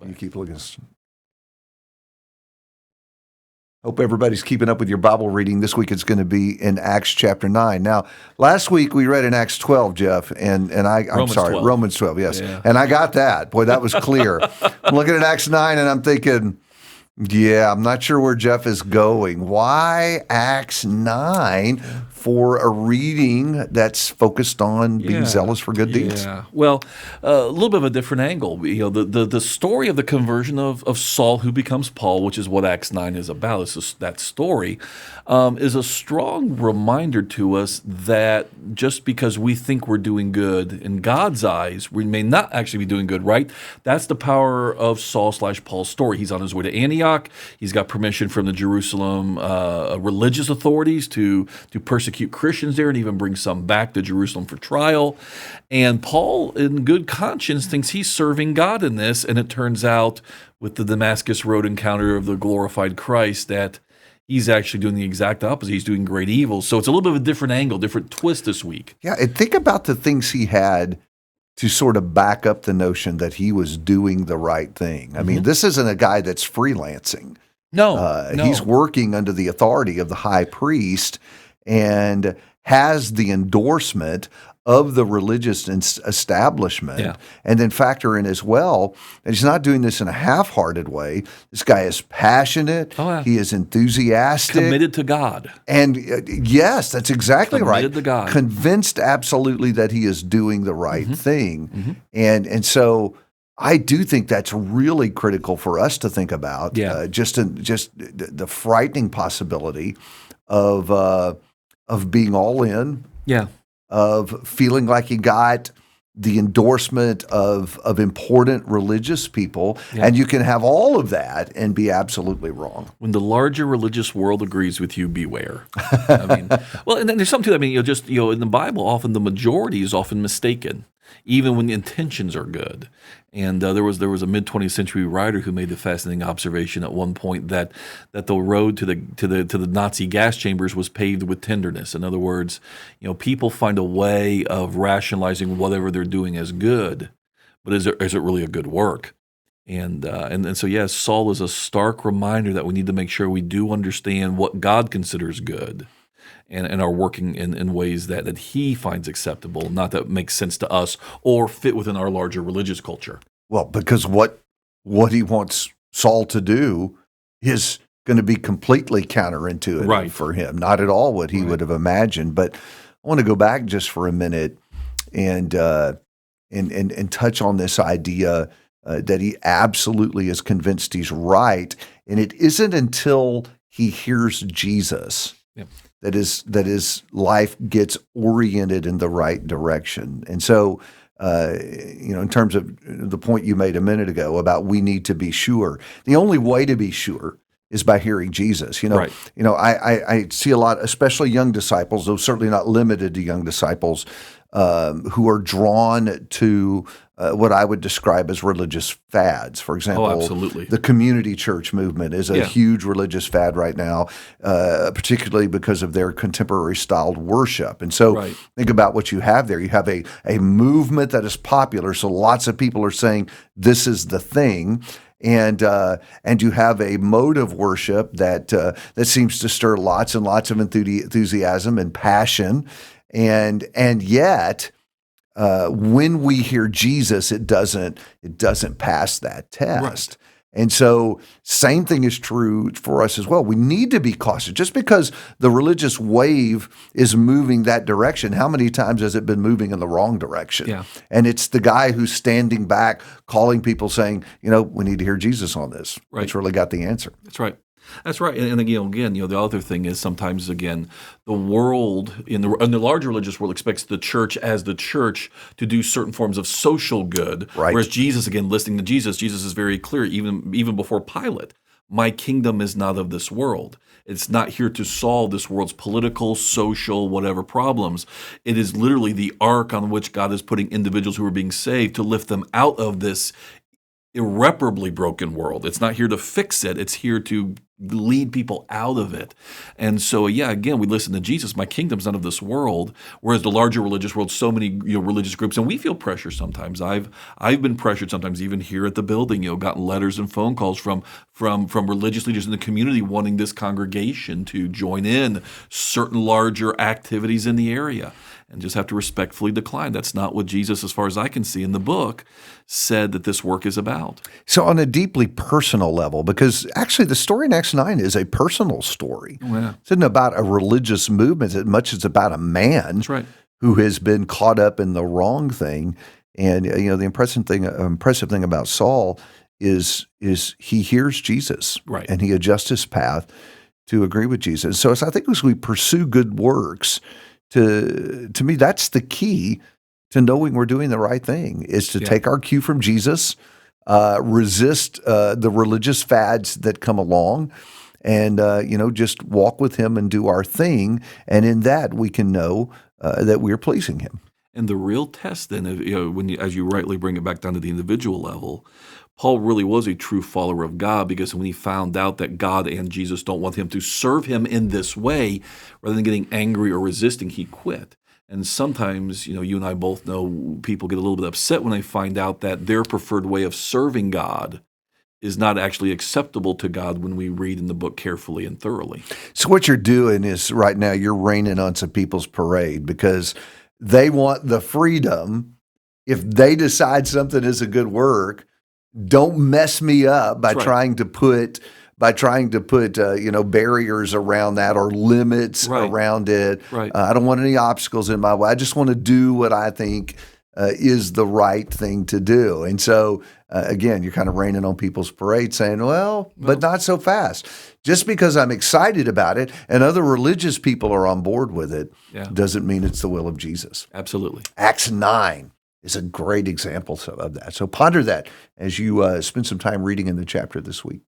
You keep looking. Hope everybody's keeping up with your Bible reading. This week it's going to be in Acts chapter 9. Now, last week we read in Acts 12, Jeff, and Romans 12, yes. Yeah. And I got that. Boy, that was clear. I'm looking at Acts 9 and I'm thinking, yeah, I'm not sure where Jeff is going. Why Acts 9 for a reading that's focused on being zealous for good deeds? Yeah, well, a little bit of a different angle. You know, the story of the conversion of Saul, who becomes Paul, which is what Acts 9 is about. That story is a strong reminder to us that just because we think we're doing good in God's eyes, we may not actually be doing good, right? That's the power of Saul/Paul's story. He's on his way to Antioch. He's got permission from the Jerusalem religious authorities to persecute Christians there and even bring some back to Jerusalem for trial. And Paul, in good conscience, thinks he's serving God in this. And it turns out with the Damascus Road encounter of the glorified Christ that he's actually doing the exact opposite. He's doing great evil. So it's a little bit of a different angle, different twist this week. Yeah, and think about the things he had to sort of back up the notion that he was doing the right thing. I mean, this isn't a guy that's freelancing. No. He's working under the authority of the high priest and has the endorsement of the religious establishment. Yeah. And then factor in as well that he's not doing this in a half-hearted way. This guy is passionate. Oh, yeah. He is enthusiastic. Committed to God. And yes, that's exactly right. Committed to God. Convinced absolutely that he is doing the right thing. And so I do think that's really critical for us to think about. Yeah. Just the frightening possibility of being all in. Yeah. Of feeling like he got the endorsement of important religious people, and you can have all of that and be absolutely wrong. When the larger religious world agrees with you, beware. I mean, well, and then there's something to that. I mean, in the Bible, often the majority is often mistaken, even when the intentions are good. And there was a mid-20th century writer who made the fascinating observation at one point that the road to the Nazi gas chambers was paved with tenderness. In other words, people find a way of rationalizing whatever they're doing as good, but is it really a good work? And so yes, Saul is a stark reminder that we need to make sure we do understand what God considers good. And are working in ways that he finds acceptable, not that makes sense to us or fit within our larger religious culture. Well, because what he wants Saul to do is going to be completely counterintuitive for him, not at all what he would have imagined. But I want to go back just for a minute and touch on this idea that he absolutely is convinced he's right, and it isn't until he hears Jesus. Yep. That his life gets oriented in the right direction. And so, in terms of the point you made a minute ago about we need to be sure, the only way to be sure is by hearing Jesus. I see a lot, especially young disciples, though certainly not limited to young disciples, who are drawn to what I would describe as religious fads. For example, absolutely. The community church movement is a huge religious fad right now, particularly because of their contemporary styled worship. And so think about what you have there. You have a movement that is popular, so lots of people are saying this is the thing. And you have a mode of worship that seems to stir lots and lots of enthusiasm and passion. And yet, when we hear Jesus, it doesn't pass that test. Right. And so, same thing is true for us as well. We need to be cautious. Just because the religious wave is moving that direction, how many times has it been moving in the wrong direction? Yeah. And it's the guy who's standing back, calling people, saying, we need to hear Jesus on this. Right. That's really got the answer. That's right. That's right. And again, the other thing is sometimes, again, the world, in the larger religious world, expects the church as the church to do certain forms of social good. Right. Whereas Jesus, again, listening to Jesus is very clear, even before Pilate. My kingdom is not of this world. It's not here to solve this world's political, social, whatever problems. It is literally the ark on which God is putting individuals who are being saved to lift them out of this irreparably broken world. It's not here to fix it. It's here to lead people out of it. And so, yeah, again, we listen to Jesus, my kingdom's not of this world, whereas the larger religious world, so many religious groups, and we feel pressure sometimes. I've been pressured sometimes, even here at the building, gotten letters and phone calls from religious leaders in the community wanting this congregation to join in certain larger activities in the area. And just have to respectfully decline. That's not what Jesus, as far as I can see in the book, said that this work is about. So on a deeply personal level, because actually the story in Acts 9 is a personal story. Yeah. It isn't about a religious movement as much as it's about a man who has been caught up in the wrong thing. And the impressive thing about Saul is he hears Jesus, and he adjusts his path to agree with Jesus. So I think as we pursue good works, to me, that's the key to knowing we're doing the right thing, is to take our cue from Jesus, resist the religious fads that come along, and just walk with him and do our thing. And in that, we can know that we're pleasing him. And the real test then, as you rightly bring it back down to the individual level, Paul really was a true follower of God, because when he found out that God and Jesus don't want him to serve him in this way, rather than getting angry or resisting, he quit. And sometimes, you and I both know people get a little bit upset when they find out that their preferred way of serving God is not actually acceptable to God when we read in the book carefully and thoroughly. So what you're doing is right now you're raining on some people's parade, because they want the freedom. If they decide something is a good work, don't mess me up by trying to put barriers around that or limits around it. I don't want any obstacles in my way. I just want to do what I think is the right thing to do. And so again, you're kind of raining on people's parade, saying, but not so fast. Just because I'm excited about it and other religious people are on board with it doesn't mean it's the will of Jesus. Absolutely. Acts 9 is a great example of that. So ponder that as you spend some time reading in the chapter this week.